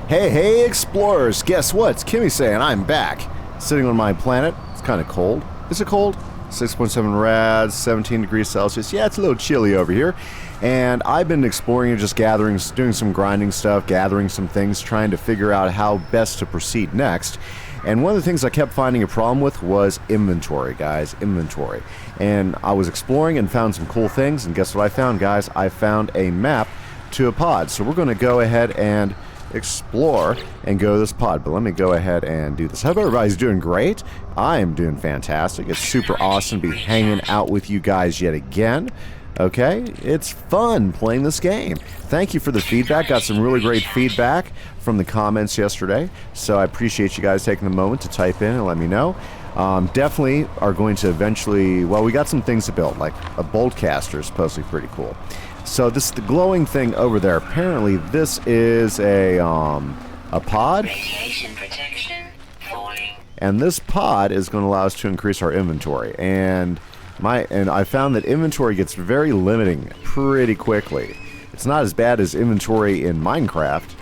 Hey, explorers! Guess what? It's Kimise, and I'm back. Sitting on my planet. It's kind of cold. Is it cold? 6.7 rads, 17 degrees Celsius. Yeah, it's a little chilly over here. And I've been exploring and just gathering, doing some grinding stuff, gathering some things, trying to figure out how best to proceed next. And one of the things I kept finding a problem with was inventory, guys. Inventory. And I was exploring and found some cool things. And guess what I found, guys? I found a map to a pod. So we're going to go ahead and explore and go to this pod. But let me go ahead and do this. Hope everybody's doing great. I am doing fantastic. It's super awesome to be hanging out with you guys yet again. Okay, it's fun playing this game. Thank you for the feedback. Got some really great feedback from the comments yesterday, so I appreciate you guys taking the moment to type in and let me know. Definitely are going to eventually, well, we got some things to build, like a bolt caster is supposed to be pretty cool. So this, the glowing thing over there, apparently this is a pod. Radiation protection falling. And this pod is going to allow us to increase our inventory. And I found that inventory gets very limiting pretty quickly. It's not as bad as inventory in Minecraft.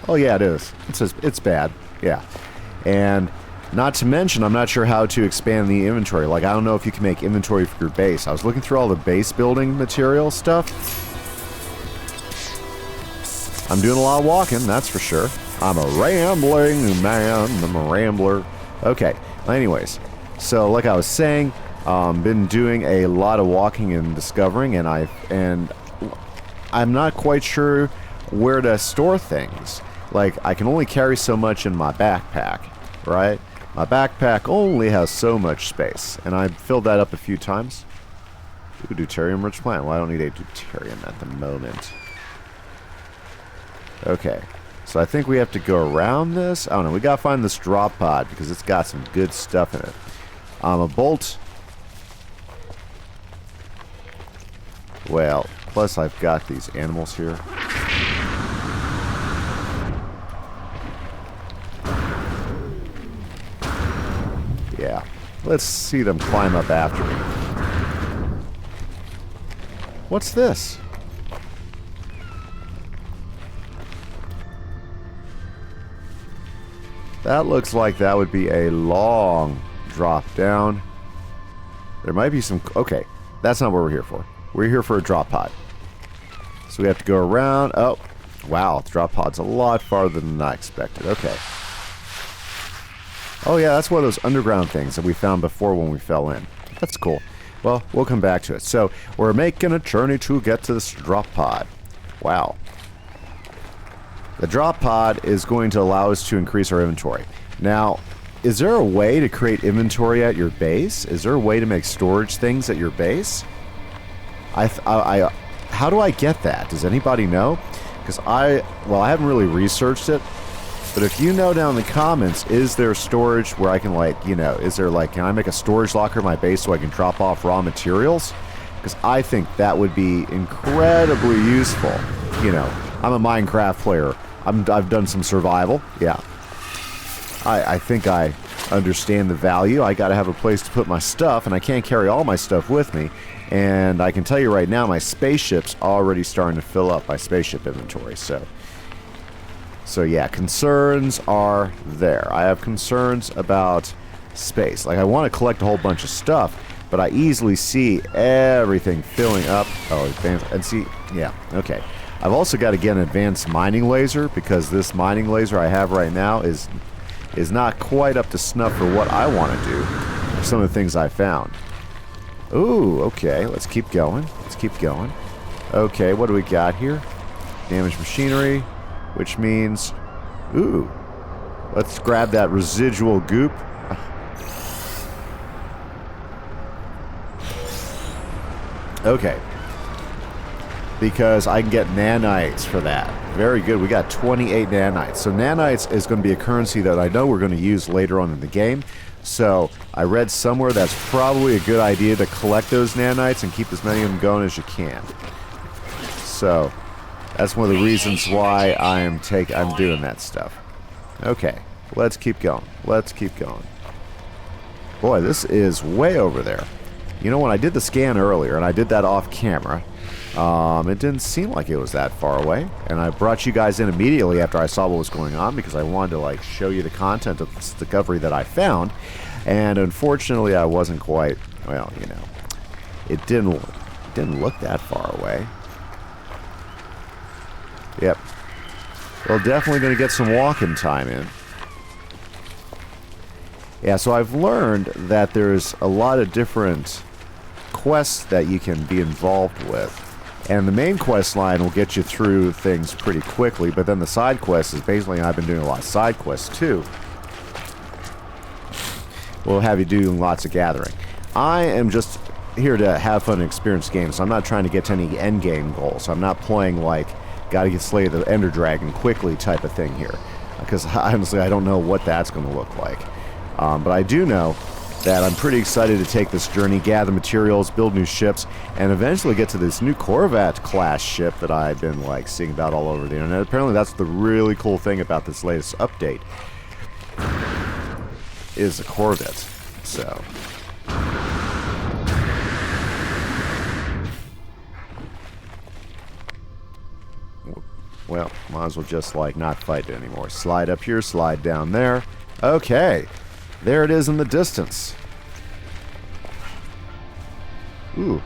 Oh yeah, it is. It's bad. Yeah. And not to mention, I'm not sure how to expand the inventory. Like, I don't know if you can make inventory for your base. I was looking through all the base building material stuff. I'm doing a lot of walking, that's for sure. I'm a rambling man. I'm a rambler. Okay. Anyways, so like I was saying, been doing a lot of walking and discovering, and I'm not quite sure where to store things. Like, I can only carry so much in my backpack, right? My backpack only has so much space, and I filled that up a few times. Ooh, deuterium-rich plant. Well, I don't need a deuterium at the moment. Okay, so I think we have to go around this. I don't know, we gotta find this drop pod, because it's got some good stuff in it. A bolt. Well, plus I've got these animals here. Yeah. Let's see them climb up after me. What's this? That looks like that would be a long drop down. There might be some... Okay, that's not what we're here for. We're here for a drop pod. So we have to go around. Oh, wow. The drop pod's a lot farther than I expected. Okay. Oh, yeah, that's one of those underground things that we found before when we fell in. That's cool. Well, we'll come back to it. So, we're making a journey to get to this drop pod. Wow. The drop pod is going to allow us to increase our inventory. Now, is there a way to create inventory at your base? Is there a way to make storage things at your base? How do I get that? Does anybody know? Because I haven't really researched it. But if you know down in the comments, is there storage where I can, like, you know, is there, like, can I make a storage locker in my base so I can drop off raw materials? Because I think that would be incredibly useful. You know, I'm a Minecraft player. I've done some survival. Yeah. I think I understand the value. I got to have a place to put my stuff, and I can't carry all my stuff with me. And I can tell you right now, my spaceship's already starting to fill up my spaceship inventory. So yeah, concerns are there. I have concerns about space. Like, I want to collect a whole bunch of stuff, but I easily see everything filling up. Oh, and see, yeah, okay. I've also got to get an advanced mining laser, because this mining laser I have right now is not quite up to snuff for what I want to do, for some of the things I found. Ooh, okay, let's keep going. Let's keep going. Okay, what do we got here? Damaged machinery, which means... Ooh, let's grab that residual goop. Okay. Because I can get nanites for that. Very good. We got 28 nanites. So nanites is going to be a currency that I know we're going to use later on in the game. So I read somewhere that's probably a good idea to collect those nanites and keep as many of them going as you can. So that's one of the reasons why I'm doing that stuff. Okay, let's keep going. Let's keep going. Boy, this is way over there. You know, when I did the scan earlier, and I did that off camera, It didn't seem like it was that far away, and I brought you guys in immediately after I saw what was going on because I wanted to like show you the content of this discovery that I found, and unfortunately I wasn't quite, well, you know, it didn't look that far away. Yep. Well, definitely going to get some walking time in. Yeah, so I've learned that there's a lot of different quests that you can be involved with. And the main quest line will get you through things pretty quickly, but then the side quest is basically, I've been doing a lot of side quests too. We'll have you doing lots of gathering. I am just here to have fun and experience games, so I'm not trying to get to any end game goals. I'm not playing like, gotta get Slay the Ender Dragon quickly type of thing here. Because honestly, I don't know what that's going to look like. But I do know that I'm pretty excited to take this journey, gather materials, build new ships, and eventually get to this new Corvette class ship that I've been like seeing about all over the internet. Apparently that's the really cool thing about this latest update, is a Corvette. So well, might as well just like not fight it anymore. Slide up here, slide down there. Okay. There it is in the distance. Ooh.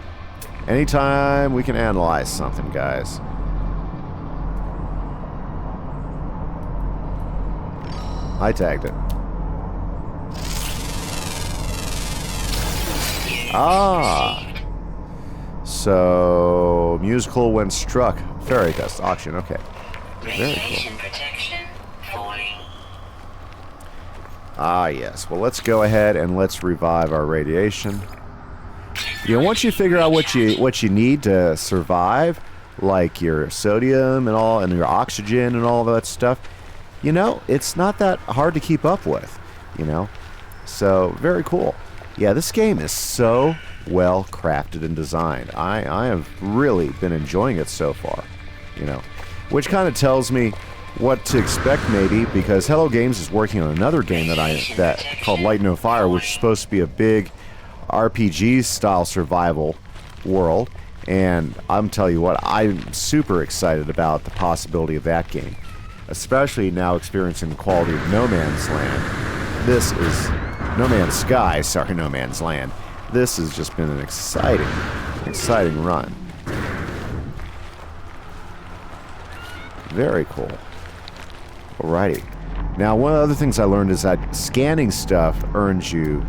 Anytime we can analyze something, guys. I tagged it. Ah. So, musical when struck. Fairy dust auction, okay. Very cool. Ah, yes. Well, let's go ahead and let's revive our radiation. You know, once you figure out what you need to survive, like your sodium and all, and your oxygen and all that stuff, you know, it's not that hard to keep up with, you know. So, very cool. Yeah, this game is so well crafted and designed. I have really been enjoying it so far, you know, which kind of tells me what to expect maybe, because Hello Games is working on another game that called Light No Fire, which is supposed to be a big RPG style survival world, and I'm telling you what, I'm super excited about the possibility of that game, especially now experiencing the quality of No Man's Land. This is No Man's Sky, sorry, No Man's Land. This has just been an exciting run. Very cool. Alrighty. Now, one of the other things I learned is that scanning stuff earns you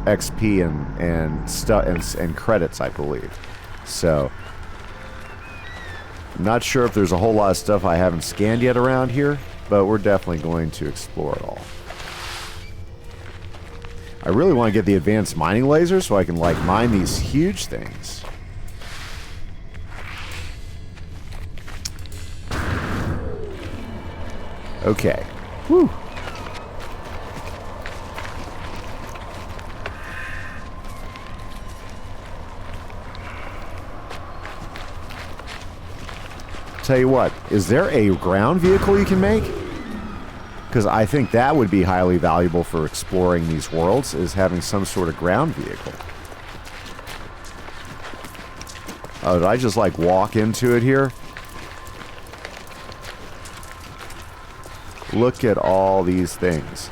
XP and credits, I believe. So, I'm not sure if there's a whole lot of stuff I haven't scanned yet around here, but we're definitely going to explore it all. I really want to get the advanced mining laser so I can, like, mine these huge things. Okay. Whew. Tell you what, is there a ground vehicle you can make? Because I think that would be highly valuable for exploring these worlds, is having some sort of ground vehicle. Oh, did I just like walk into it here? Look at all these things.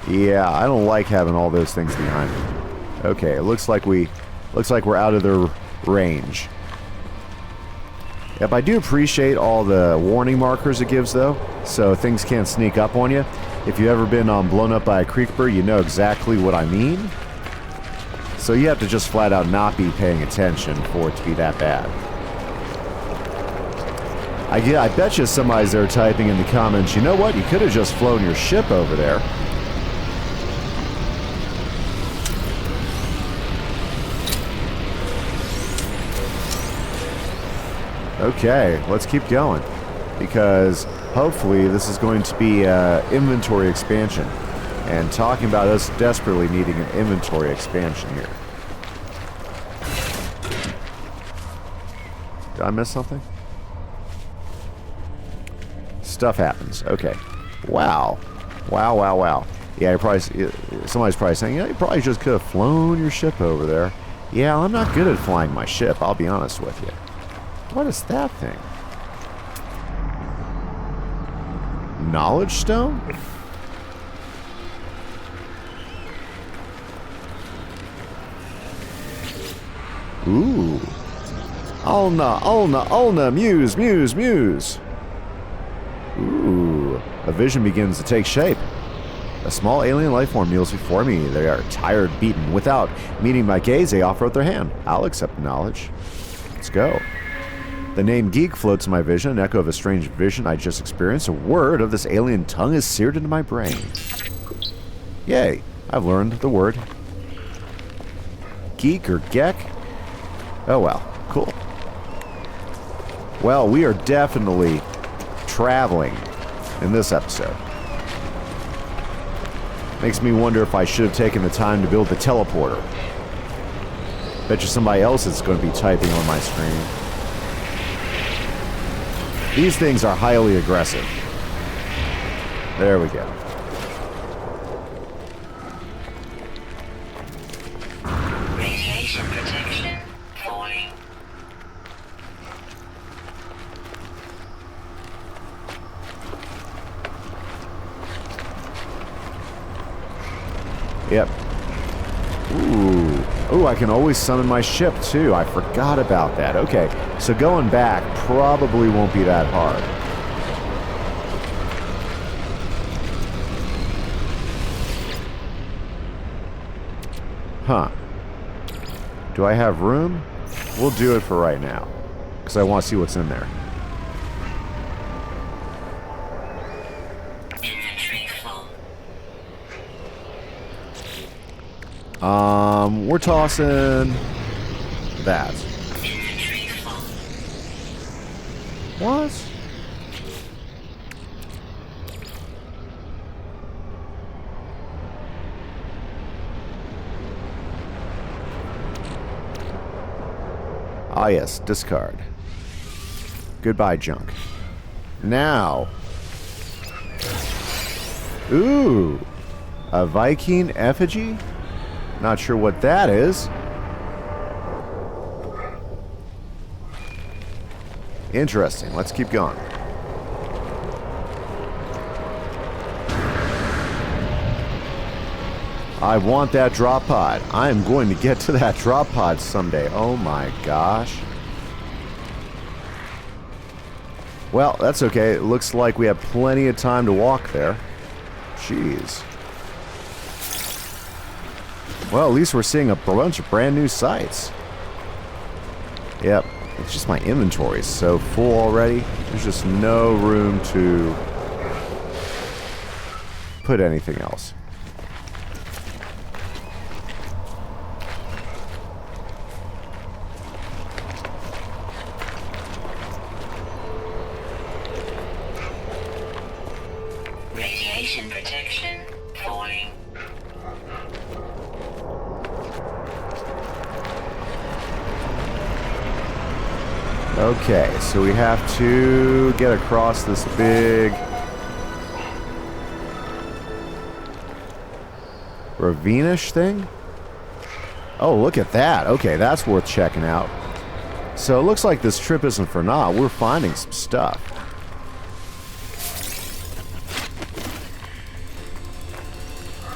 Yeah, I don't like having all those things behind me. Okay, it looks like we're out of their range. Yep, I do appreciate all the warning markers it gives though, so things can't sneak up on you. If you've ever been blown up by a creeper, you know exactly what I mean. So you have to just flat out not be paying attention for it to be that bad. I bet you somebody's there typing in the comments, you know what, you could have just flown your ship over there. Okay, let's keep going, because hopefully this is going to be inventory expansion, and talking about us desperately needing an inventory expansion here. Did I miss something? Stuff happens. Okay. Wow. Wow, wow, wow. Yeah, somebody's probably saying, yeah, you probably just could have flown your ship over there. Yeah, I'm not good at flying my ship, I'll be honest with you. What is that thing? Knowledge stone? Ooh. Ulna, muse, muse, muse. Ooh. A vision begins to take shape. A small alien life form kneels before me. They are tired, beaten. Without meeting my gaze, they offer out their hand. I'll accept the knowledge. Let's go. The name Geek floats in my vision, an echo of a strange vision I just experienced. A word of this alien tongue is seared into my brain. Yay, I've learned the word. Geek or Geck? Oh well, cool. Well, we are definitely traveling in this episode. Makes me wonder if I should have taken the time to build the teleporter. Bet you somebody else is going to be typing on my screen. These things are highly aggressive. There we go. Radiation protection falling. Yep. Ooh. Ooh, I can always summon my ship, too. I forgot about that. Okay, so going back probably won't be that hard. Huh. Do I have room? We'll do it for right now, because I want to see what's in there. Inventory full. We're tossing that. Inventory full. What? Ah yes, discard. Goodbye, junk. Now. Ooh. A Viking effigy? Not sure what that is. Interesting. Let's keep going. I want that drop pod. I am going to get to that drop pod someday. Oh my gosh. Well, that's okay. It looks like we have plenty of time to walk there. Jeez. Well, at least we're seeing a bunch of brand new sites. Yep. It's just my inventory is so full already. There's just no room to put anything else. Radiation protection falling. Okay, so we have to get across this big ravine-ish thing. Oh, look at that. Okay, that's worth checking out. So it looks like this trip isn't for naught. We're finding some stuff.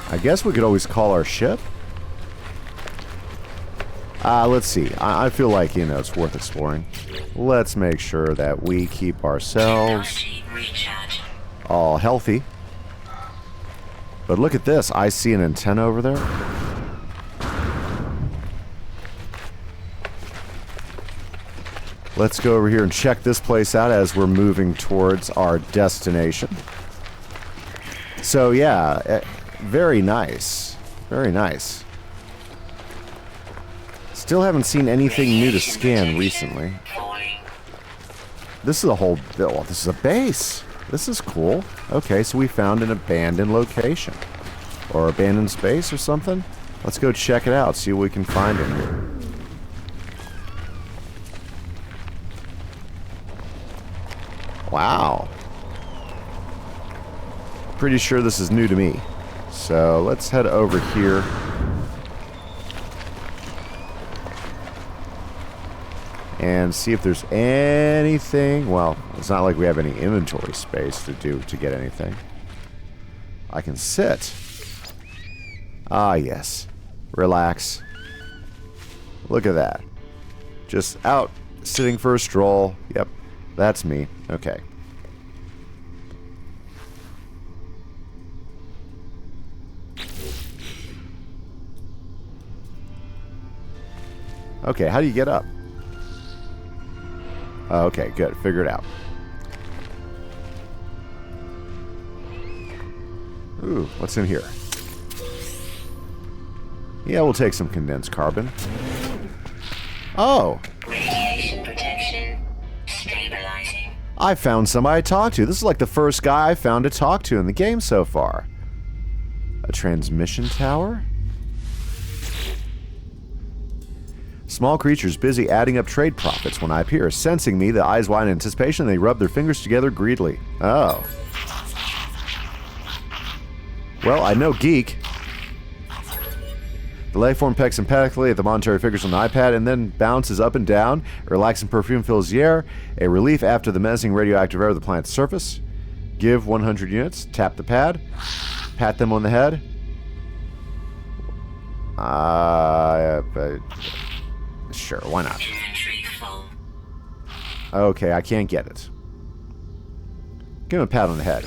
I guess we could always call our ship. Let's see. I feel like, you know, it's worth exploring. Let's make sure that we keep ourselves Technology recharge. all healthy. But look at this. I see an antenna over there. Let's go over here and check this place out as we're moving towards our destination. So, yeah, very nice. Very nice. Still haven't seen anything new to scan recently. Falling. This is a whole... Well, this is a base. This is cool. Okay, so we found an abandoned location. Or abandoned space or something. Let's go check it out, see what we can find in here. Wow. pretty sure this is new to me. So let's head over here. And see if there's anything. Well, it's not like we have any inventory space to get anything. I can sit. Ah, yes. Relax. Look at that. Just out, sitting for a stroll. Yep, that's me. Okay. Okay, how do you get up? Oh, okay, good. Figure it out. Ooh, what's in here? Yeah, we'll take some condensed carbon. Oh! Radiation protection stabilizing. I found somebody to talk to. This is like the first guy I found to talk to in the game so far. A transmission tower? Small creatures busy adding up trade profits when I appear. Sensing me, the eyes wide in anticipation, they rub their fingers together greedily. Oh. Well, I know geek. The lifeform pecks emphatically at the monetary figures on the iPad and then bounces up and down. A relaxing perfume fills the air. A relief after the menacing radioactive air of the planet's surface. Give 100 units. Tap the pad. Pat them on the head. Sure, why not? Inventory full. Okay, I can't get it. Give him a pat on the head.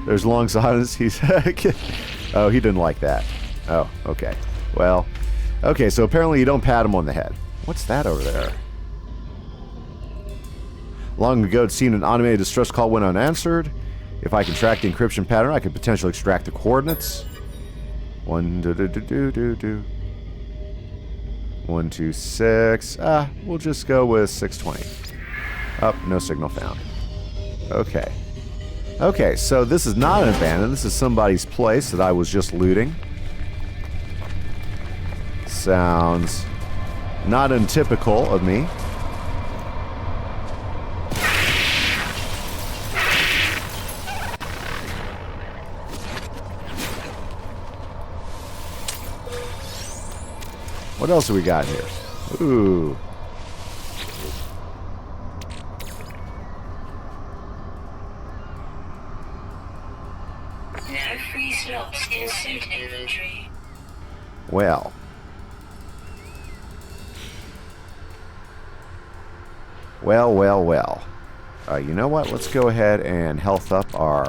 There's long silence. He's... Oh, he didn't like that. Oh, okay. Well, okay, so apparently you don't pat him on the head. What's that over there? Long ago, it seemed an automated distress call went unanswered. If I can track the encryption pattern, I could potentially extract the coordinates. 126. We'll just go with 620. Oh, no signal found. Okay. Okay, so this is not an abandoned. This is somebody's place that I was just looting. Sounds not untypical of me. What else do we got here? Ooh. No free slots in suit inventory. Well. Well. You know what? Let's go ahead and health up our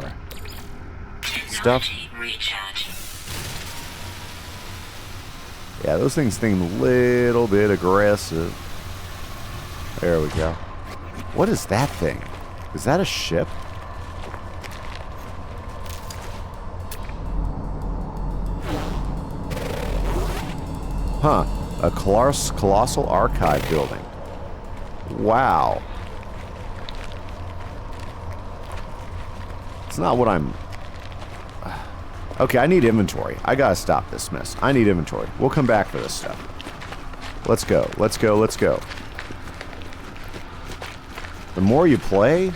stuff. Technology recharge. Yeah, those things seem a little bit aggressive. There we go. What is that thing? Is that a ship? Huh. A colossal archive building. Wow. It's not what I'm... Okay, I need inventory. I gotta stop this mess. I need inventory. We'll come back for this stuff. Let's go. Let's go. Let's go. The more you play,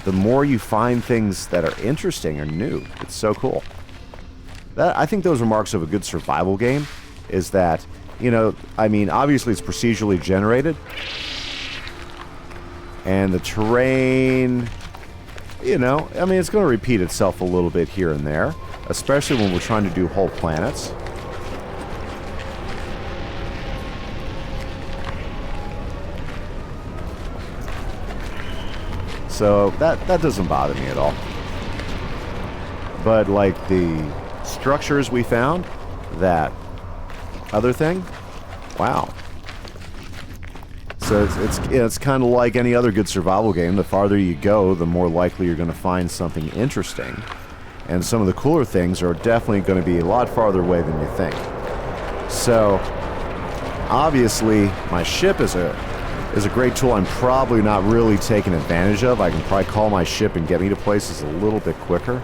the more you find things that are interesting or new. It's so cool. I think those are marks of a good survival game, is that, you know, I mean, obviously it's procedurally generated. And the terrain, you know, I mean, it's going to repeat itself a little bit here and there. Especially when we're trying to do whole planets. So that doesn't bother me at all. But like the structures we found, that other thing, wow. So it's kind of like any other good survival game. The farther you go, the more likely you're going to find something interesting. And some of the cooler things are definitely going to be a lot farther away than you think. So, obviously, my ship is a great tool I'm probably not really taking advantage of. I can probably call my ship and get me to places a little bit quicker.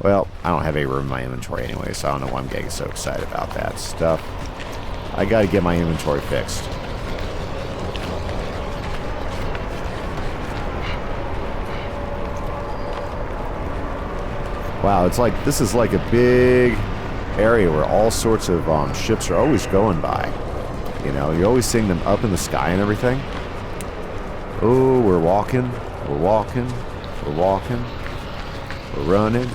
Well, I don't have any room in my inventory anyway, so I don't know why I'm getting so excited about that stuff. I gotta get my inventory fixed. Wow, it's like, this is like a big area where all sorts of ships are always going by. You know, you're always seeing them up in the sky and everything. Oh, we're walking, we're walking, we're walking, we're running,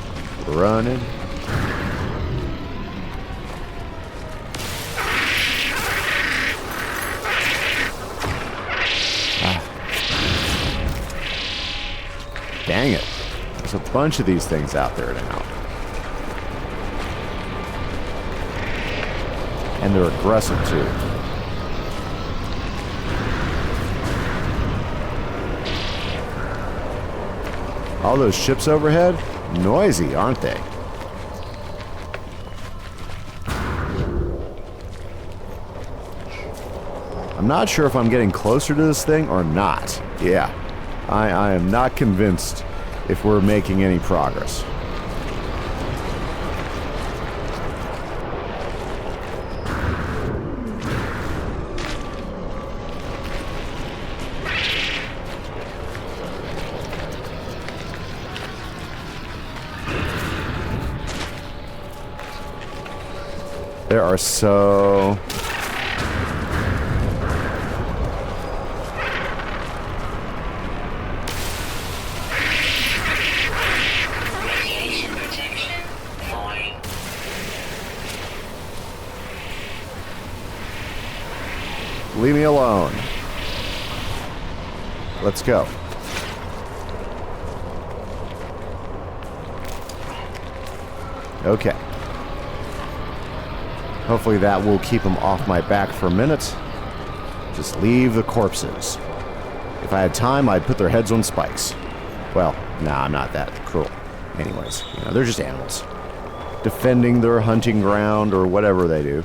we're running. Dang it. There's a bunch of these things out there now. And they're aggressive too. All those ships overhead, noisy, aren't they? I'm not sure if I'm getting closer to this thing or not. Yeah, I am not convinced if we're making any progress. There are so... Radiation protection falling. Leave me alone. Let's go. Okay. Hopefully that will keep them off my back for a minute. Just leave the corpses. If I had time, I'd put their heads on spikes. Well, nah, I'm not that cruel. Anyways, you know, they're just animals. Defending their hunting ground or whatever they do.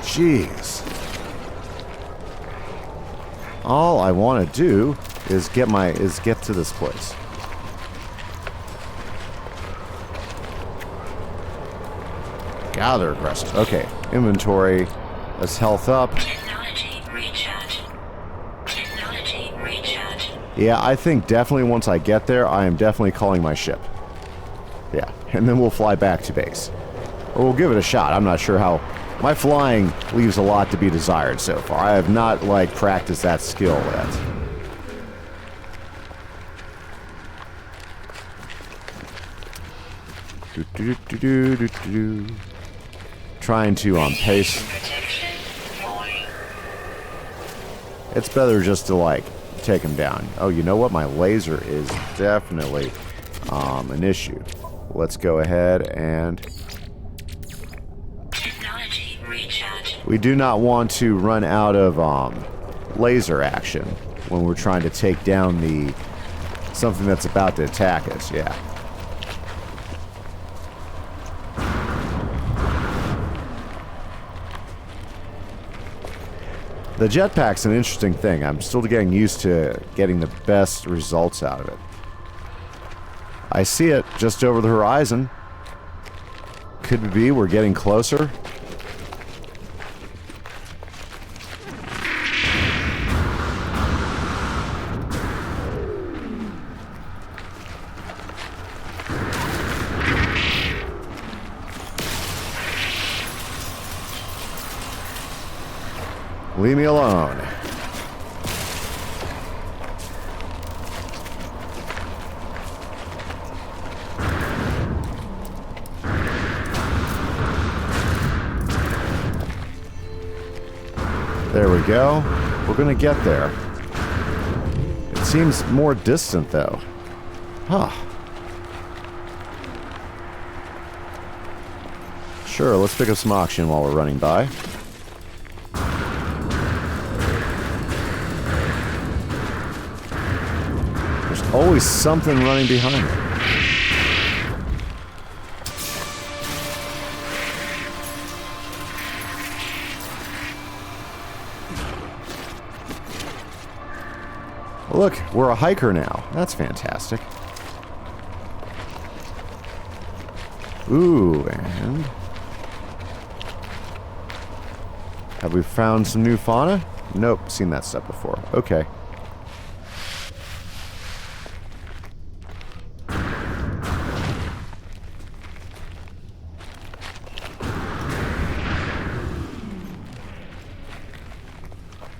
Jeez. All I want to do is get to this place. God, they're aggressive. Okay, inventory. Let's health up. Technology recharge. Technology recharge. Yeah, I think definitely once I get there, I am definitely calling my ship. Yeah, and then we'll fly back to base. Or we'll give it a shot. I'm not sure how... My flying leaves a lot to be desired so far. I have not, like, practiced that skill yet. Trying to pace. Protection falling. It's better just to like take him down. Oh, you know what? My laser is definitely an issue. Let's go ahead and Technology recharge. we do not want to run out of laser action when we're trying to take down the something that's about to attack us. Yeah. The jetpack's an interesting thing. I'm still getting used to getting the best results out of it. I see it just over the horizon. Could it be we're getting closer? Leave me alone. There we go. We're gonna get there. It seems more distant, though. Huh. Sure, let's pick up some oxygen while we're running by. Always something running behind me. Look, we're a hiker now. That's fantastic. Ooh, and... have we found some new fauna? Nope, seen that stuff before. Okay.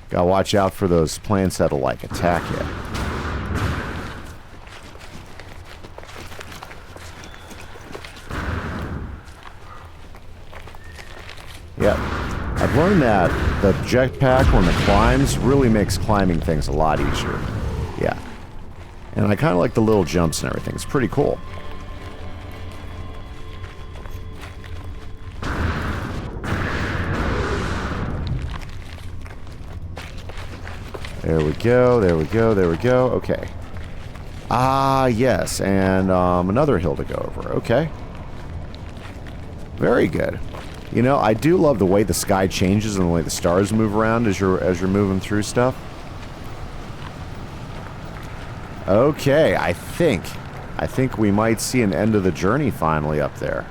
Gotta watch out for those plants that'll, like, attack you. Yep. I've learned that the jetpack, when it climbs, really makes climbing things a lot easier. Yeah. And I kind of like the little jumps and everything. It's pretty cool. There we go, there we go, there we go. Okay. Ah, yes, and another hill to go over. Okay. Very good. You know, I do love the way the sky changes and the way the stars move around as you're moving through stuff. Okay, I think we might see an end of the journey finally up there.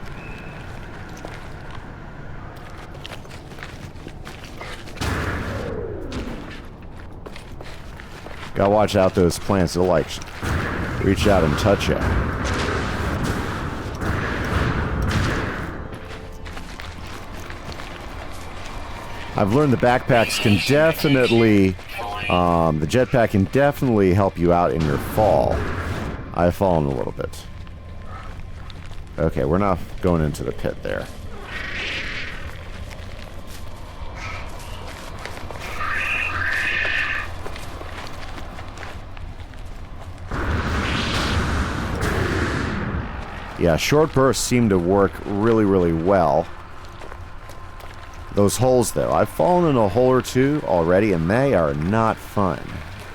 Gotta watch out those plants. They'll, like, reach out and touch you. I've learned the backpacks can definitely, the jetpack can definitely help you out in your fall. I've fallen a little bit. Okay, we're not going into the pit there. Yeah, short bursts seem to work really, really well. Those holes, though. I've fallen in a hole or two already, and they are not fun.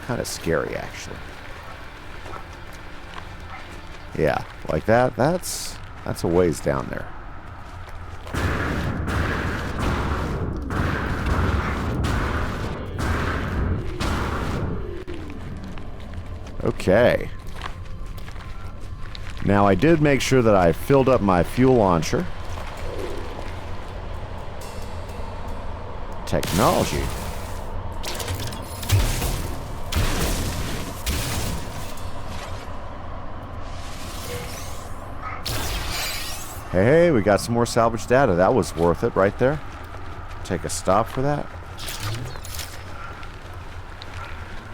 Kind of scary, actually. Yeah, like that. That's a ways down there. Okay. Now, I did make sure that I filled up my fuel launcher. Technology. Hey, we got some more salvage data. That was worth it right there. Take a stop for that.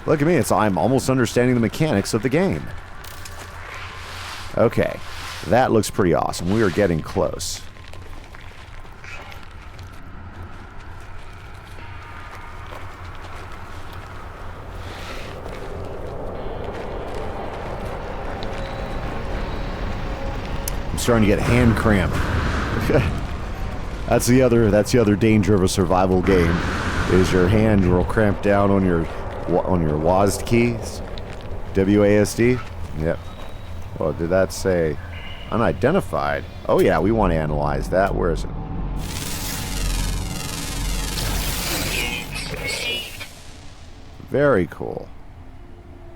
Look at me. I'm almost understanding the mechanics of the game. Okay, that looks pretty awesome. We are getting close. I'm starting to get hand cramp. That's the other danger of a survival game, is your hand will cramp down on your WASD keys. WASD. Yep. Oh, did that say unidentified? Oh yeah, we want to analyze that. Where is it? Very cool.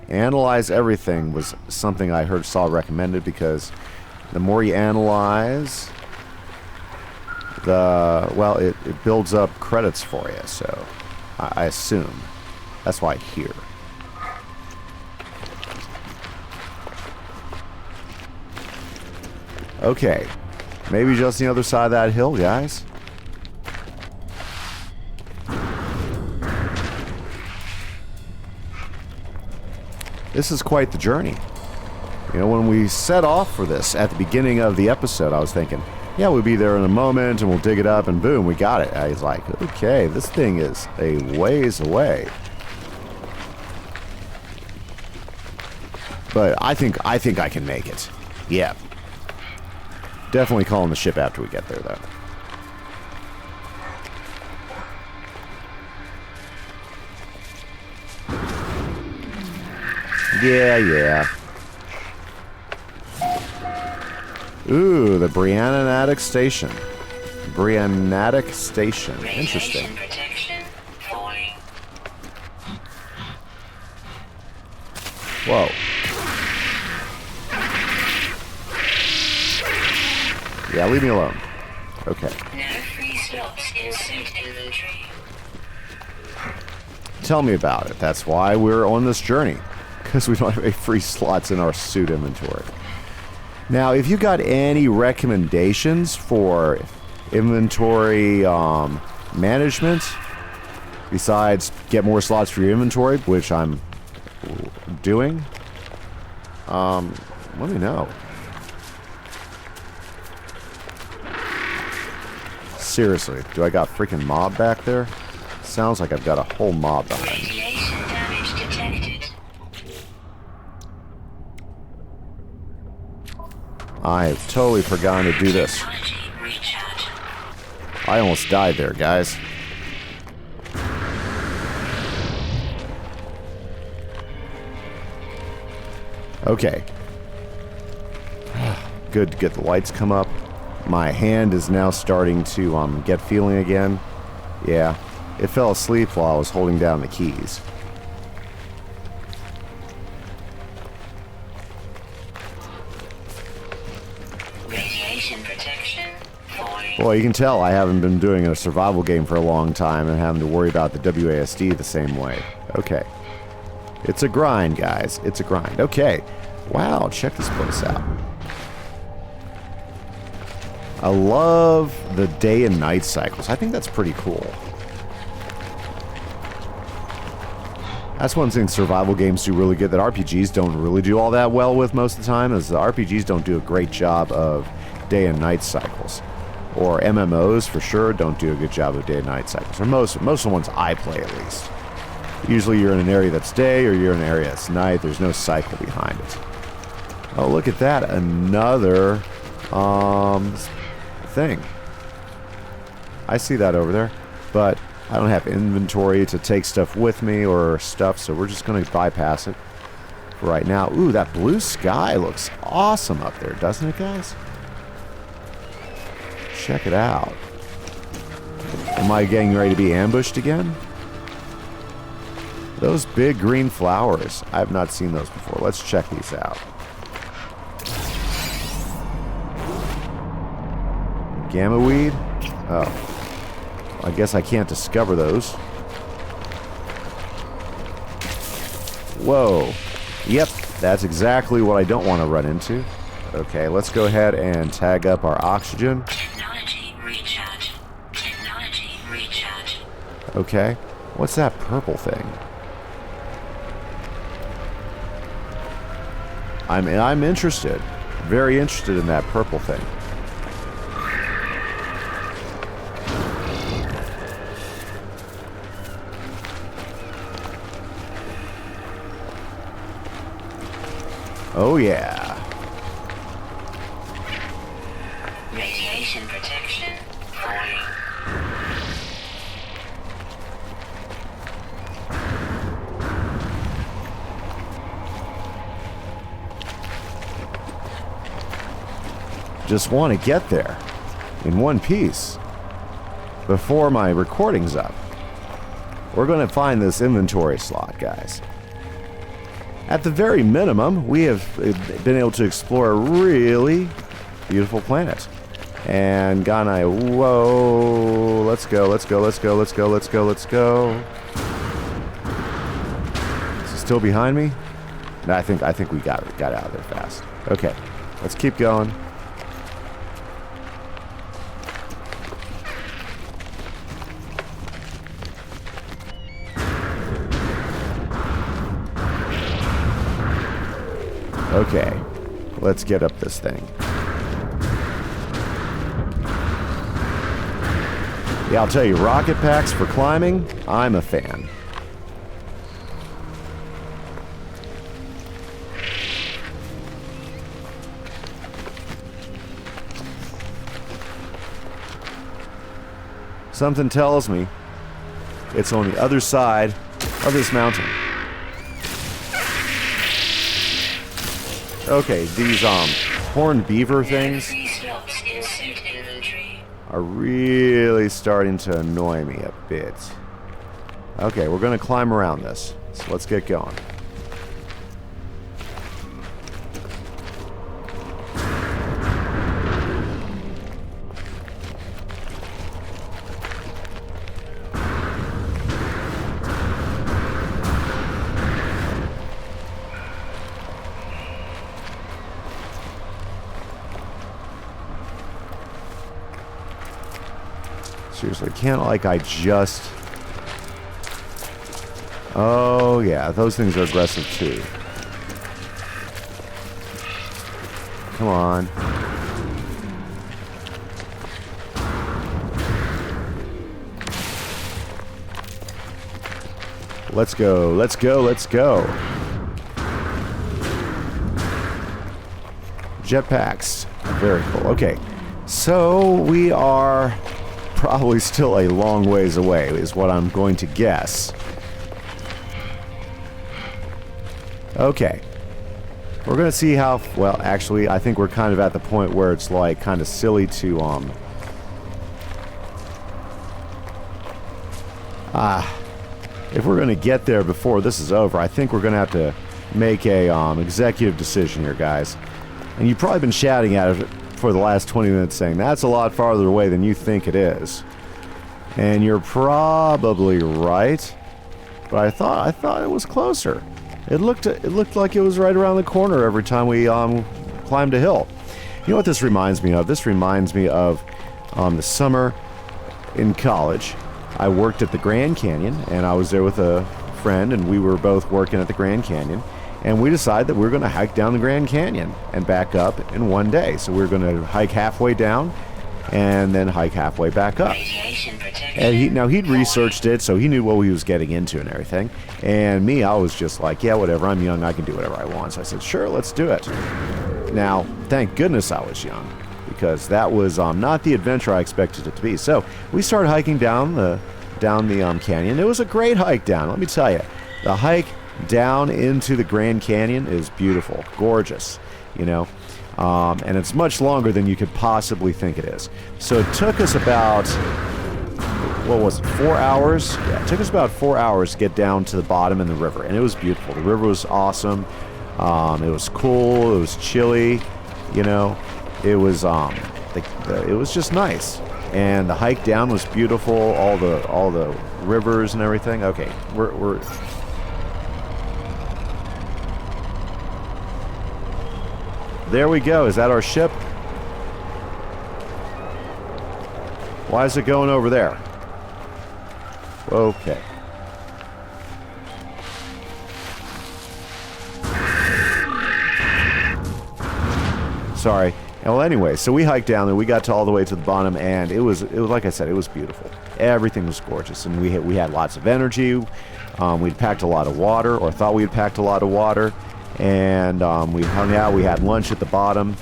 Analyze everything was something I saw recommended, because the more you analyze, it builds up credits for you. So I assume that's why I hear. Okay, maybe just the other side of that hill, guys. This is quite the journey. You know, when we set off for this at the beginning of the episode, I was thinking, yeah, we'll be there in a moment and we'll dig it up, and boom, we got it. I was like, okay, this thing is a ways away. But I think I can make it. Yeah. Definitely calling the ship after we get there, though. Yeah. Ooh, the Briannatic Station. Briannatic Station. Interesting. Radiation protection falling. Whoa. Yeah, leave me alone. Okay. No free slots in suit inventory. Tell me about it. That's why we're on this journey. Because we don't have any free slots in our suit inventory. Now, if you got any recommendations for inventory management, besides get more slots for your inventory, which I'm doing, let me know. Seriously, do I got freaking mob back there? Sounds like I've got a whole mob behind me. Radiation damage detected. I have totally forgotten to do this. Technology recharge. I almost died there, guys. Okay. Good to get the lights come up. My hand is now starting to get feeling again. Yeah, it fell asleep while I was holding down the keys. Radiation protection falling. Well, you can tell I haven't been doing a survival game for a long time and having to worry about the WASD the same way. Okay. It's a grind, guys. It's a grind. Okay. Wow, check this place out. I love the day and night cycles. I think that's pretty cool. That's one thing survival games do really good that RPGs don't really do all that well with most of the time, is the RPGs don't do a great job of day and night cycles. Or MMOs, for sure, don't do a good job of day and night cycles. Or most of the ones I play, at least. Usually you're in an area that's day, or you're in an area that's night. There's no cycle behind it. Oh, look at that. Another, thing. I see that over there, but I don't have inventory to take stuff with me or stuff, so we're just going to bypass it for right now. Ooh, that blue sky looks awesome up there, doesn't it, guys? Check it out. Am I getting ready to be ambushed again? Those big green flowers. I have not seen those before. Let's check these out. Gamma weed? Oh. I guess I can't discover those. Whoa. Yep, that's exactly what I don't want to run into. Okay, let's go ahead and tag up our oxygen. Technology recharge. Technology recharge. Okay. What's that purple thing? I'm interested. Very interested in that purple thing. Oh yeah. Radiation protection falling. Just want to get there in one piece before my recording's up. We're going to find this inventory slot, guys. At the very minimum, we have been able to explore a really beautiful planet. And Ganai, whoa, let's go, let's go, let's go, let's go, let's go, let's go. Is he still behind me? No, I think we got out of there fast. Okay, let's keep going. Okay, let's get up this thing. Yeah, I'll tell you, rocket packs for climbing, I'm a fan. Something tells me it's on the other side of this mountain. Okay, these horned beaver things Free slots in suit inventory. are really starting to annoy me a bit. Okay, we're gonna climb around this, so let's get going. Seriously, can't like I just... Oh, yeah, those things are aggressive too. Come on. Let's go, let's go, let's go. Jetpacks. Very cool. Okay, so we are probably still a long ways away, is what I'm going to guess. Okay. We're going to see how... Well, actually, I think we're kind of at the point where it's, like, kind of silly to, if we're going to get there before this is over, I think we're going to have to make a, executive decision here, guys. And you've probably been shouting at it for the last 20 minutes saying, that's a lot farther away than you think it is. And you're probably right. But I thought it was closer. It looked like it was right around the corner every time we climbed a hill. You know what this reminds me of? This reminds me of the summer in college. I worked at the Grand Canyon, and I was there with a friend, and we were both working at the Grand Canyon. And we decided that we were going to hike down the Grand Canyon and back up in one day. So we were going to hike halfway down and then hike halfway back up. And he'd researched it, so he knew what he was getting into and everything. And me, I was just like, yeah, whatever, I'm young, I can do whatever I want. So I said, sure, let's do it. Now, thank goodness I was young, because that was not the adventure I expected it to be. So we started hiking down the canyon. It was a great hike down, let me tell you. The hike down into the Grand Canyon is beautiful, gorgeous, you know. And it's much longer than you could possibly think it is. So it took us about, what was it, 4 hours? Yeah, it took us about 4 hours to get down to the bottom in the river, and it was beautiful. The river was awesome. It was cool. It was chilly. You know, it was it was just nice. And the hike down was beautiful. All the rivers and everything. Okay, we're there we go. Is that our ship? Why is it going over there? Okay. Sorry. Well, anyway, so we hiked down there. We got all the way to the bottom, and it was like I said, it was beautiful. Everything was gorgeous, and we had lots of energy. We'd packed a lot of water, or thought we had packed a lot of water. And we hung out. We had lunch at the bottom.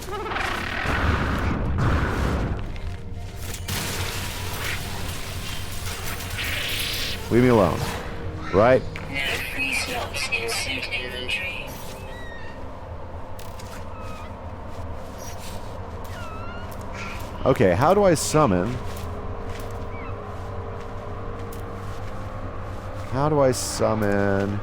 Leave me alone. Right? No free slots in suit inventory. Okay, how do I summon? How do I summon?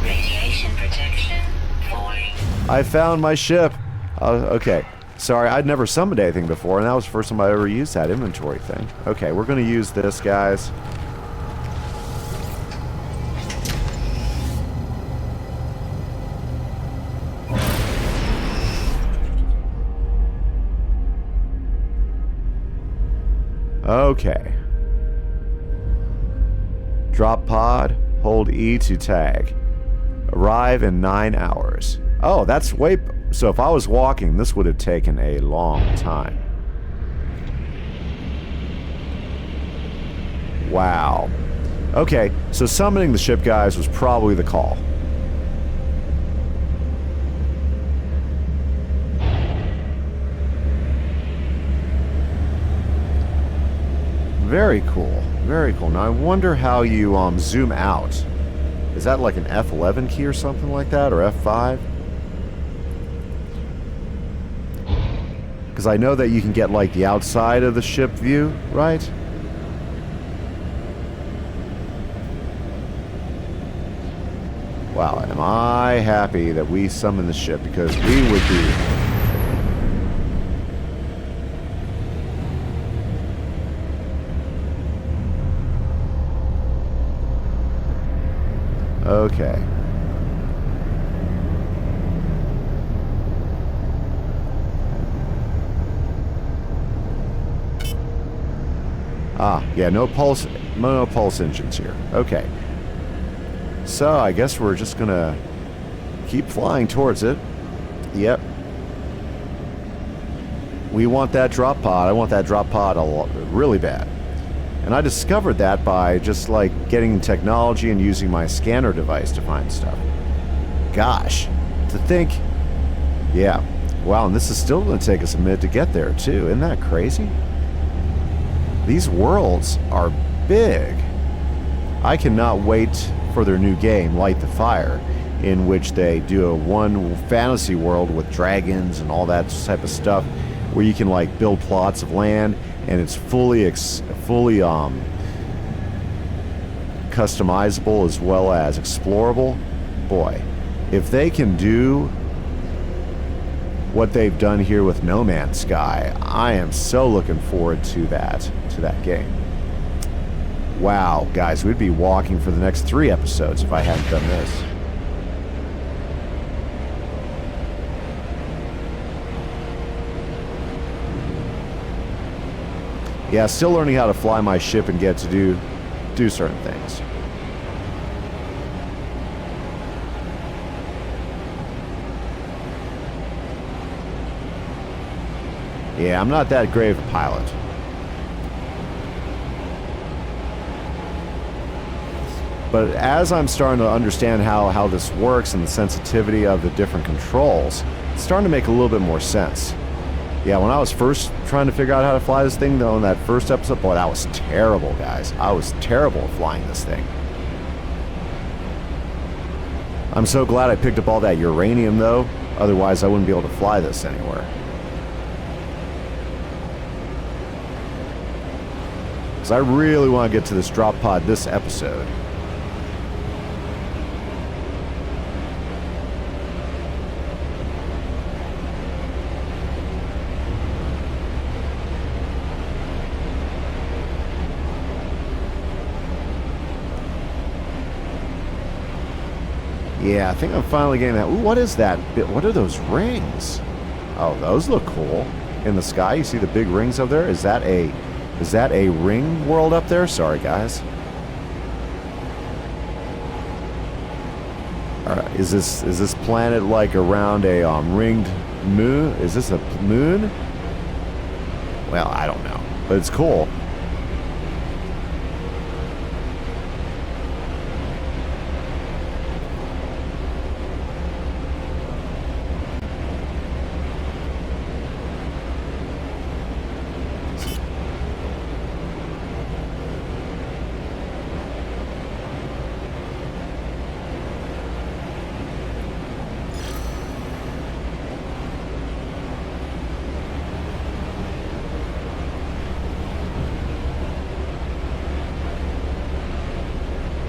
Radiation protection falling. I found my ship. Okay. Sorry, I'd never summoned anything before, and that was the first time I ever used that inventory thing. Okay, we're going to use this, guys. Okay. Drop pod, hold E to tag. Arrive in 9 hours. Oh, that's way... So if I was walking, this would have taken a long time. Wow. Okay, so summoning the ship, guys, was probably the call. Very cool. Very cool. Now I wonder how you zoom out. Is that like an F11 key or something like that, or F5? Because I know that you can get like the outside of the ship view, right? Wow, am I happy that we summoned the ship, because we would be... Okay. Yeah, no pulse engines here. Okay. So I guess we're just gonna keep flying towards it. Yep. We want that drop pod. I want that drop pod really bad. And I discovered that by just like getting technology and using my scanner device to find stuff. Gosh, to think, yeah. Wow, and this is still going to take us a minute to get there too. Isn't that crazy? These worlds are big. I cannot wait for their new game, Light the Fire, in which they do a one fantasy world with dragons and all that type of stuff, where you can like build plots of land, and it's fully customizable as well as explorable. Boy, if they can do what they've done here with No Man's Sky, I am so looking forward to that game. Wow, guys, we'd be walking for the next 3 episodes if I hadn't done this. Yeah, still learning how to fly my ship and get to do certain things. Yeah, I'm not that great of a pilot. But as I'm starting to understand how this works and the sensitivity of the different controls, it's starting to make a little bit more sense. Yeah, when I was first trying to figure out how to fly this thing, though, in that first episode, boy, that was terrible, guys. I was terrible at flying this thing. I'm so glad I picked up all that uranium, though. Otherwise, I wouldn't be able to fly this anywhere. Because I really want to get to this drop pod this episode. Yeah, I think I'm finally getting that. Ooh, what is that? What are those rings? Oh, those look cool. In the sky, you see the big rings up there? Is that a ring world up there? Sorry, guys. Alright, is this planet like around a ringed moon? Is this a moon? Well, I don't know. But it's cool.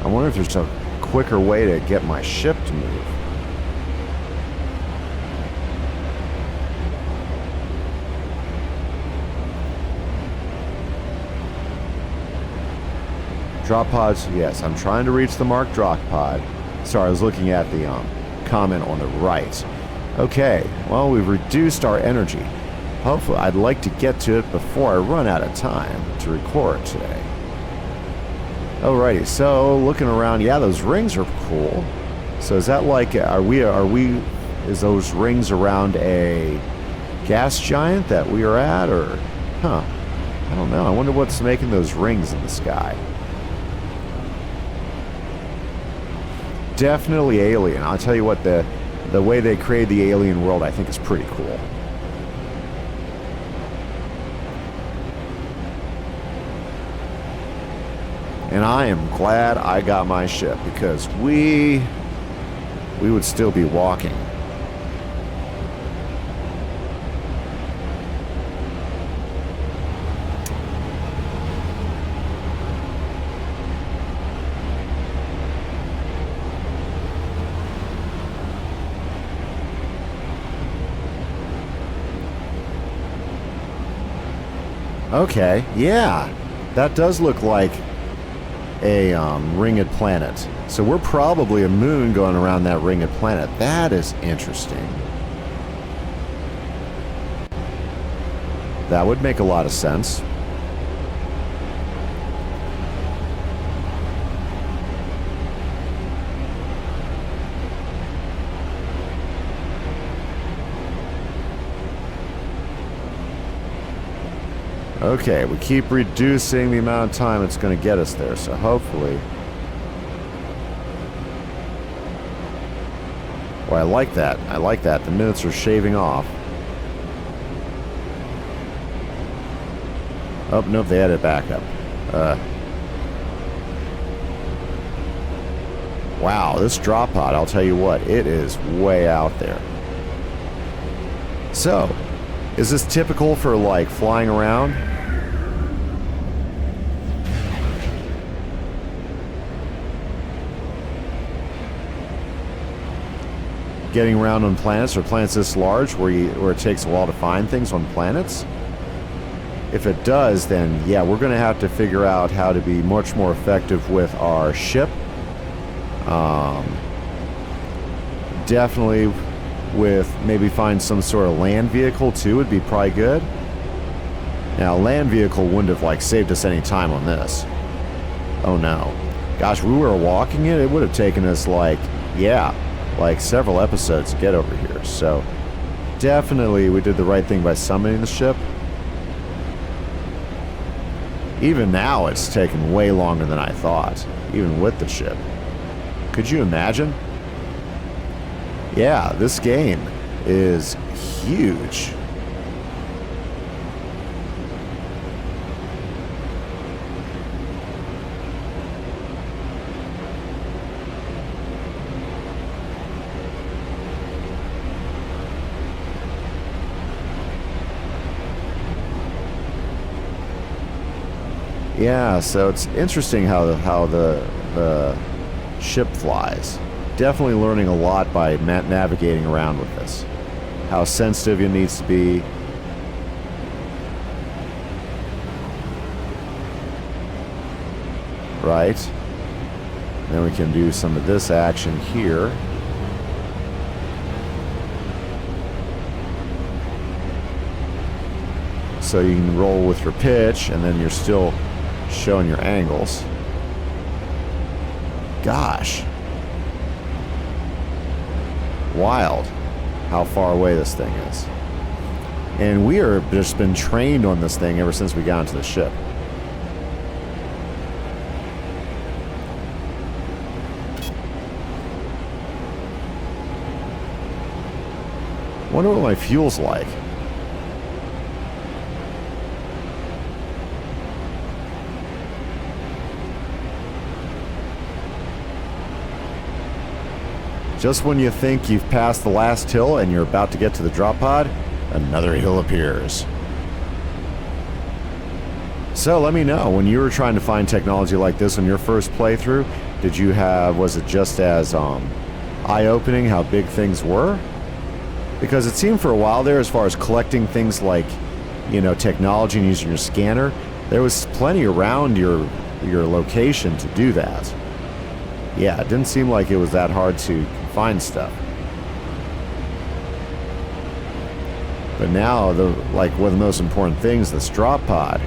I wonder if there's a quicker way to get my ship to move. Drop pods, yes, I'm trying to reach the marked drop pod. Sorry, I was looking at the comment on the right. Okay, well, we've reduced our energy. Hopefully, I'd like to get to it before I run out of time to record today. Alrighty, so looking around, yeah, those rings are cool. So is that like, is those rings around a gas giant that we are at, or, I don't know. I wonder what's making those rings in the sky. Definitely alien. I'll tell you what, the way they create the alien world, I think, is pretty cool. And I am glad I got my ship, because we would still be walking. Okay, yeah, that does look like a ringed planet. So we're probably a moon going around that ringed planet. That is interesting. That would make a lot of sense. Okay, we keep reducing the amount of time it's going to get us there, so hopefully... Well, I like that. I like that. The minutes are shaving off. Oh, nope, they had it back up. Wow, this drop pod, I'll tell you what, it is way out there. So, is this typical for, like, flying around? Getting around on planets, or planets this large where it takes a while to find things on planets? If it does, then yeah, we're going to have to figure out how to be much more effective with our ship. Definitely with maybe find some sort of land vehicle too would be probably good. Now, land vehicle wouldn't have like saved us any time on this. Oh no. Gosh, we were walking it would have taken us like, yeah, like several episodes to get over here. So definitely we did the right thing by summoning the ship. Even now it's taken way longer than I thought, even with the ship. Could you imagine? Yeah, this game is huge. Yeah, so it's interesting how the ship flies. Definitely learning a lot by navigating around with this. How sensitive it needs to be. Right. Then we can do some of this action here. So you can roll with your pitch, and then you're still showing your angles. Gosh. Wild how far away this thing is. And we are just been trained on this thing ever since we got into the ship. Wonder what my fuel's like. Just when you think you've passed the last hill and you're about to get to the drop pod, another hill appears. So let me know, when you were trying to find technology like this on your first playthrough, was it just as eye-opening how big things were? Because it seemed for a while there, as far as collecting things like, you know, technology and using your scanner, there was plenty around your location to do that. Yeah, it didn't seem like it was that hard to find stuff. But now, one of the most important things, this drop pod,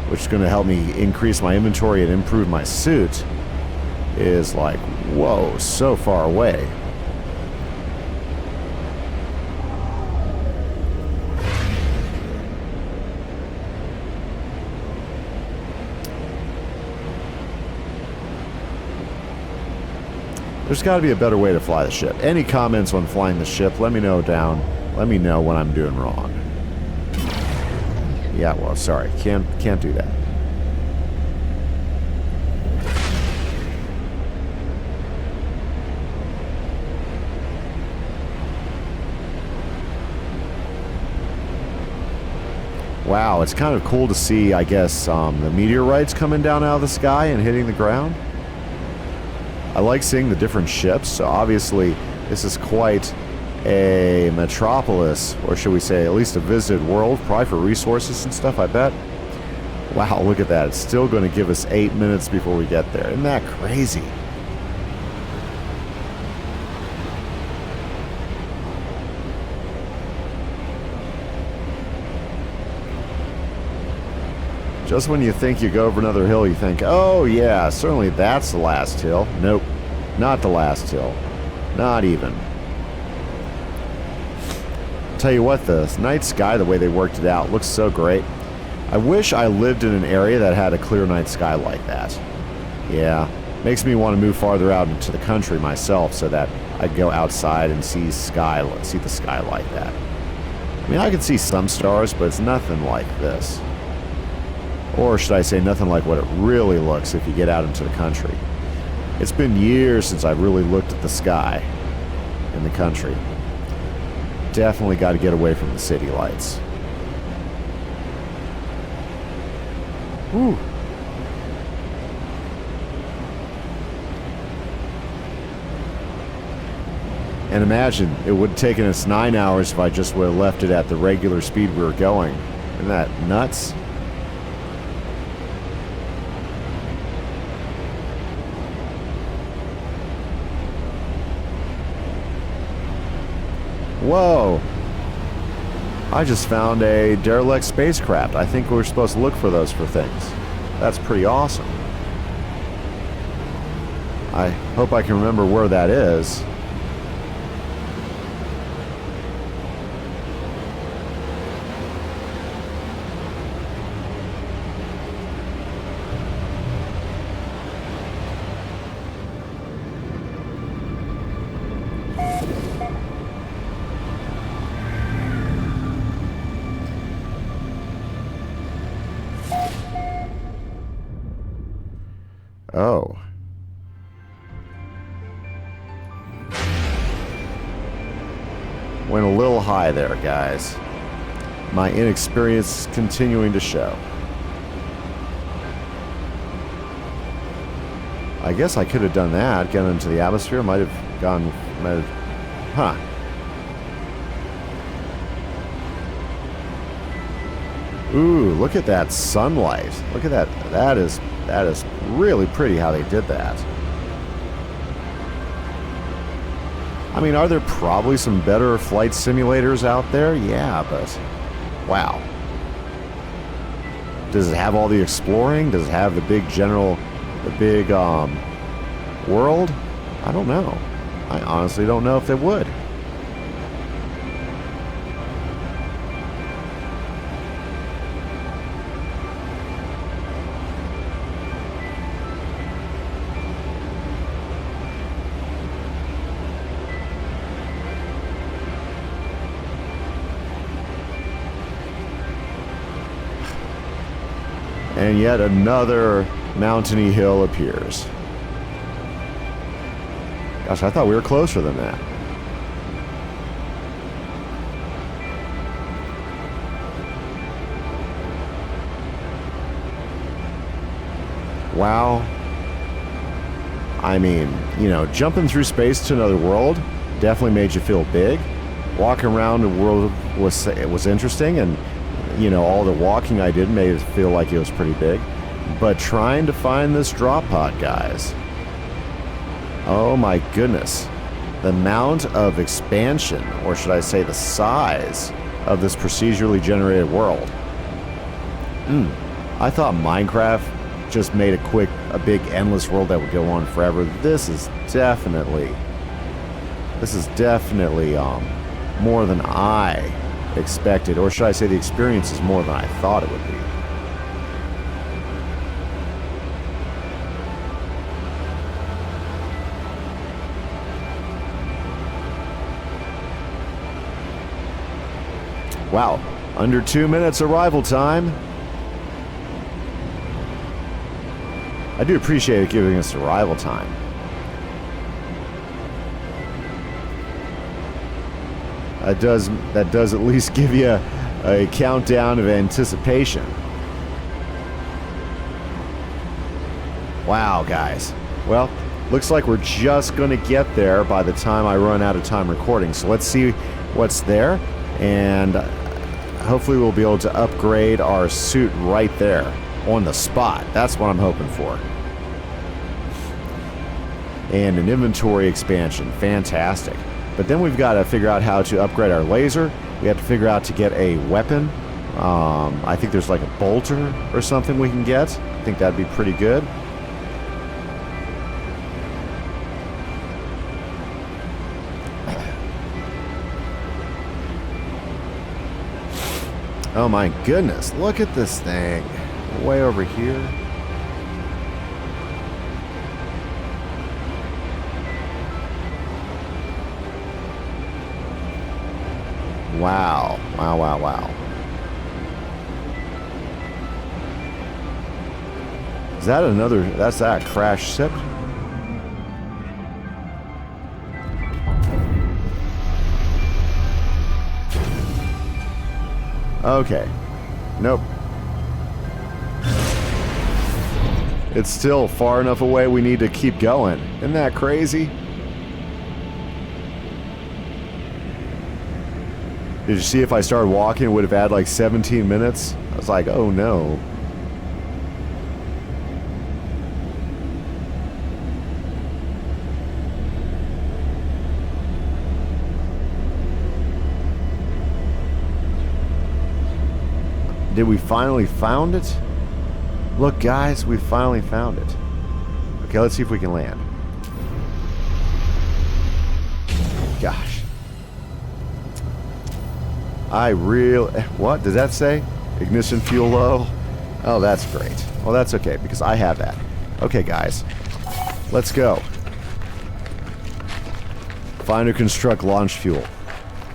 which is going to help me increase my inventory and improve my suit, is like, whoa, so far away. There's got to be a better way to fly the ship. Any comments on flying the ship, let me know down. Let me know when I'm doing wrong. Yeah, well, sorry. Can't do that. Wow, it's kind of cool to see, I guess, the meteorites coming down out of the sky and hitting the ground. I like seeing the different ships, so obviously this is quite a metropolis, or should we say at least a visited world, probably for resources and stuff, I bet. Wow, look at that. It's still going to give us 8 minutes before we get there. Isn't that crazy? Just when you think you go over another hill, you think, oh yeah, certainly that's the last hill. Nope, not the last hill. Not even. Tell you what, the night sky, the way they worked it out, looks so great. I wish I lived in an area that had a clear night sky like that. Yeah, makes me want to move farther out into the country myself so that I go outside and see the sky like that. I mean, I can see some stars, but it's nothing like this. Or should I say nothing like what it really looks if you get out into the country. It's been years since I've really looked at the sky in the country. Definitely got to get away from the city lights. Whew. And imagine, it would have taken us 9 hours if I just would have left it at the regular speed we were going. Isn't that nuts? Whoa! I just found a derelict spacecraft. I think we're supposed to look for those for things. That's pretty awesome. I hope I can remember where that is. Oh. Went a little high there, guys. My inexperience is continuing to show. I guess I could have done that, get into the atmosphere. Might have gone... Huh. Ooh, look at that sunlight. Look at that. That is really pretty how they did that. I mean, are there probably some better flight simulators out there? Yeah, but wow. Does it have all the exploring? Does it have the big world? I don't know. I honestly don't know if it would. And yet another mountainy hill appears. Gosh, I thought we were closer than that. Wow. I mean, you know, jumping through space to another world definitely made you feel big. Walking around the world was interesting, and you know, all the walking I did made it feel like it was pretty big. But trying to find this drop pod, guys. Oh my goodness. The amount of expansion, or should I say the size, of this procedurally generated world. I thought Minecraft just made a big endless world that would go on forever. This is definitely more than I expected, or should I say the experience is more than I thought it would be. Wow, under 2 minutes arrival time. I do appreciate it giving us arrival time. That does at least give you a countdown of anticipation. Wow, guys. Well, looks like we're just going to get there by the time I run out of time recording. So let's see what's there, and hopefully we'll be able to upgrade our suit right there on the spot. That's what I'm hoping for. And an inventory expansion. Fantastic. But then we've got to figure out how to upgrade our laser. We have to figure out to get a weapon. I think there's like a bolter or something we can get. I think that'd be pretty good. Oh my goodness, look at this thing. Way over here. Wow. Wow, wow, wow. Is that another... That's that crash ship? Okay. Nope. It's still far enough away we need to keep going. Isn't that crazy? Did you see if I started walking, it would have had like 17 minutes? I was like, oh no. Did we finally found it? Look, guys, we finally found it. Okay, let's see if we can land. Gosh. What does that say? Ignition fuel low? Oh, that's great. Well, that's okay, because I have that. Okay, guys. Let's go. Find or construct launch fuel.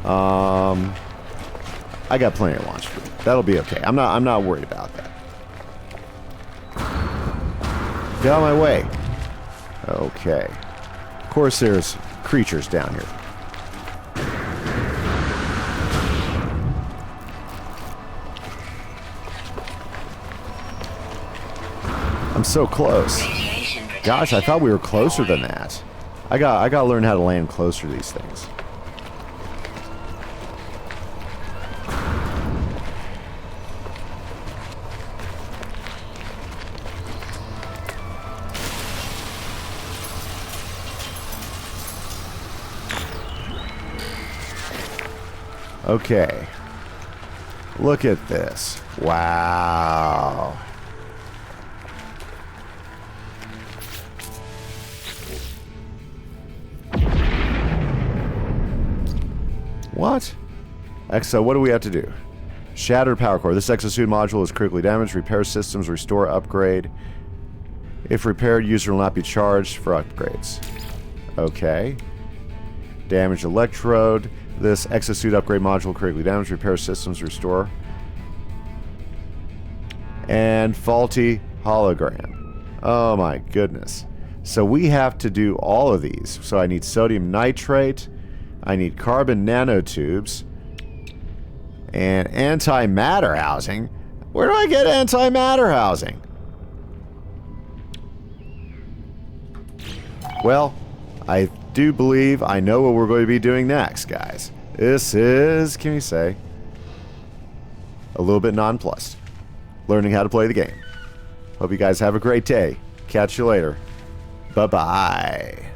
I got plenty of launch fuel. That'll be okay. I'm not worried about that. Get out of my way. Okay. Of course there's creatures down here. I'm so close. Gosh, I thought we were closer than that. I gotta learn how to land closer to these things. Okay. Look at this. Wow. What? Exo, what do we have to do? Shattered power core. This exosuit module is critically damaged. Repair systems, restore, upgrade. If repaired, user will not be charged for upgrades. Okay. Damaged electrode. This exosuit upgrade module critically damaged. Repair systems, restore. And faulty hologram. Oh my goodness. So we have to do all of these. So I need sodium nitrate. I need carbon nanotubes. And antimatter housing. Where do I get antimatter housing? Well, I do believe I know what we're going to be doing next, guys. This is, Kimise, a little bit nonplussed. Learning how to play the game. Hope you guys have a great day. Catch you later. Bye-bye.